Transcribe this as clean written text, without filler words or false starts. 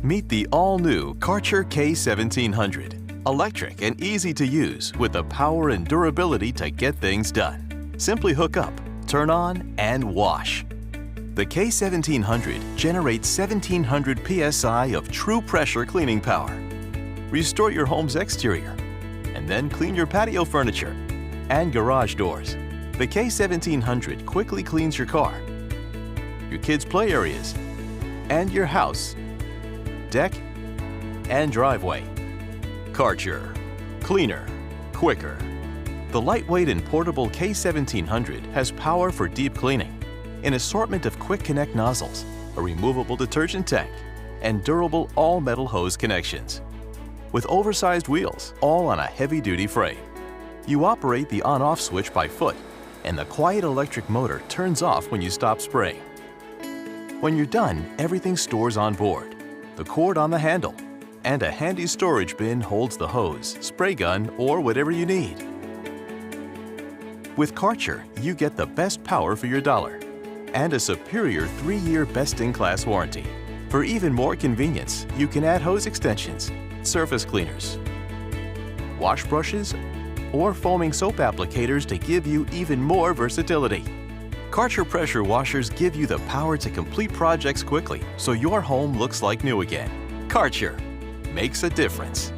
Meet the all-new Kärcher K1700. Electric and easy to use with the power and durability to get things done. Simply hook up, turn on, and wash. The K1700 generates 1700 PSI of true pressure cleaning power. Restore your home's exterior, and then clean your patio furniture and garage doors. The K1700 quickly cleans your car, your kids' play areas, and your house, deck, and driveway. Kärcher. Cleaner, quicker. The lightweight and portable K1700 has power for deep cleaning, an assortment of quick connect nozzles, a removable detergent tank, and durable all-metal hose connections. With oversized wheels, all on a heavy-duty frame. You operate the on-off switch by foot, and the quiet electric motor turns off when you stop spraying. When you're done, everything stores on board. The cord on the handle, and a handy storage bin holds the hose, spray gun, or whatever you need. With Kärcher, you get the best power for your dollar and a superior 3-year best-in-class warranty. For even more convenience, you can add hose extensions, surface cleaners, wash brushes, or foaming soap applicators to give you even more versatility. Kärcher pressure washers give you the power to complete projects quickly so your home looks like new again. Kärcher makes a difference.